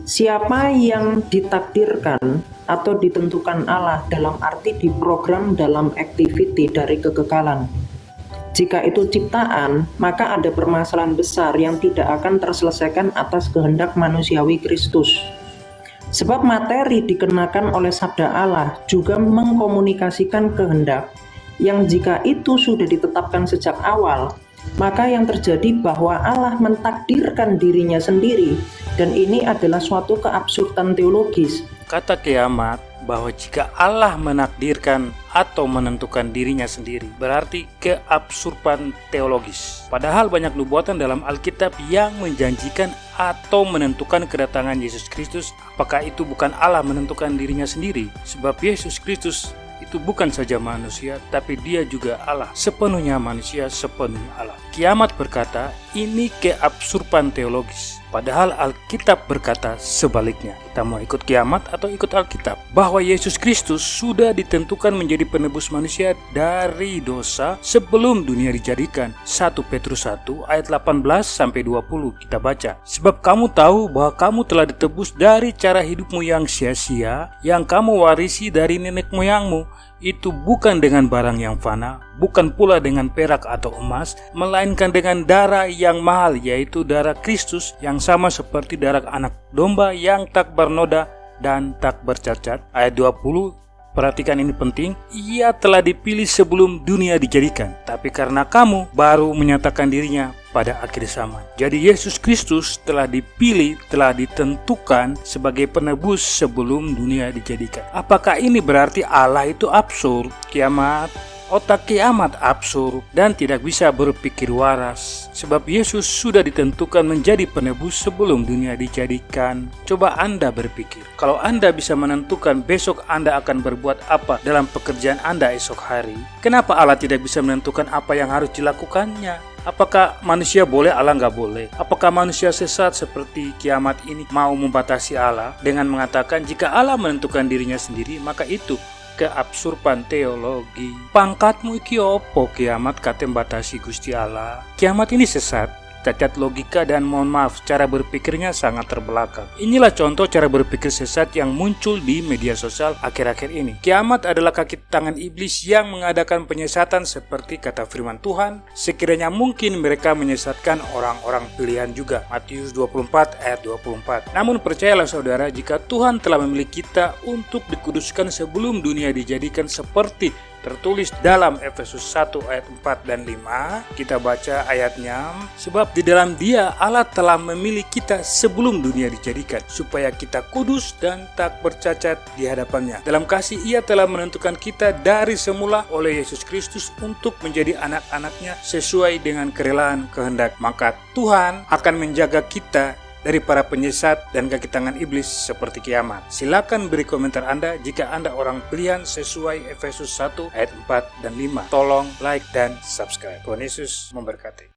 Siapa yang ditakdirkan atau ditentukan Allah dalam arti diprogram dalam activity dari kekekalan. Jika itu ciptaan, maka ada permasalahan besar yang tidak akan terselesaikan atas kehendak manusiawi Kristus. Sebab materi dikenakan oleh sabda Allah juga mengkomunikasikan kehendak yang jika itu sudah ditetapkan sejak awal, maka yang terjadi bahwa Allah mentakdirkan dirinya sendiri, dan ini adalah suatu keabsurdan teologis. Kata kiamat bahwa jika Allah menakdirkan atau menentukan dirinya sendiri berarti keabsurdan teologis. Padahal banyak nubuatan dalam Alkitab yang menjanjikan atau menentukan kedatangan Yesus Kristus. Apakah itu bukan Allah menentukan dirinya sendiri? Sebab Yesus Kristus itu bukan saja manusia, tapi dia juga Allah, sepenuhnya manusia, sepenuhnya Allah. Kiamat berkata, ini keabsurdan teologis. Padahal Alkitab berkata sebaliknya. Kita mau ikut kiamat atau ikut Alkitab? Bahwa Yesus Kristus sudah ditentukan menjadi penebus manusia dari dosa sebelum dunia dijadikan. 1 Petrus 1 ayat 18-20 kita baca. Sebab kamu tahu bahwa kamu telah ditebus dari cara hidupmu yang sia-sia, yang kamu warisi dari nenek moyangmu. Itu bukan dengan barang yang fana, bukan pula dengan perak atau emas, melainkan dengan darah yang mahal, yaitu darah Kristus yang sama seperti darah anak domba yang tak bernoda dan tak bercacat. Ayat 20, perhatikan ini penting. Ia telah dipilih sebelum dunia dijadikan, tapi karena kamu baru menyatakan dirinya pada akhir zaman. Jadi Yesus Kristus telah dipilih, telah ditentukan sebagai penebus sebelum dunia dijadikan. Apakah ini berarti Allah itu absurd? Kiamat, otak kiamat absurd dan tidak bisa berpikir waras. Sebab Yesus sudah ditentukan menjadi penebus sebelum dunia dijadikan. Coba Anda berpikir, kalau Anda bisa menentukan besok Anda akan berbuat apa dalam pekerjaan Anda esok hari, kenapa Allah tidak bisa menentukan apa yang harus dilakukannya? Apakah manusia boleh, Allah nggak boleh? Apakah manusia sesat seperti kiamat ini mau membatasi Allah dengan mengatakan jika Allah menentukan dirinya sendiri, maka itu keabsurdan teologi. Pangkatmu iki opo kiamat kate batasi Gusti Allah? Kiamat ini sesat, cacat logika, dan mohon maaf, cara berpikirnya sangat terbelakang. Inilah contoh cara berpikir sesat yang muncul di media sosial akhir-akhir ini. Kiamat adalah kaki tangan iblis yang mengadakan penyesatan seperti kata firman Tuhan. Sekiranya mungkin mereka menyesatkan orang-orang pilihan juga. Matius 24 ayat 24. Namun percayalah saudara, jika Tuhan telah memilih kita untuk dikuduskan sebelum dunia dijadikan seperti tertulis dalam Efesus 1 ayat 4 dan 5, kita baca ayatnya. Sebab di dalam Dia Allah telah memilih kita sebelum dunia dijadikan, supaya kita kudus dan tak bercacat di hadapannya. Dalam kasih Ia telah menentukan kita dari semula oleh Yesus Kristus untuk menjadi anak-anaknya sesuai dengan kerelaan kehendak. Maka Tuhan akan menjaga kita dari para penyesat dan kaki tangan iblis seperti kiamat. Silakan beri komentar Anda jika Anda orang pilihan sesuai Efesus 1 ayat 4 dan 5. Tolong like dan subscribe. Tuhan Yesus memberkati.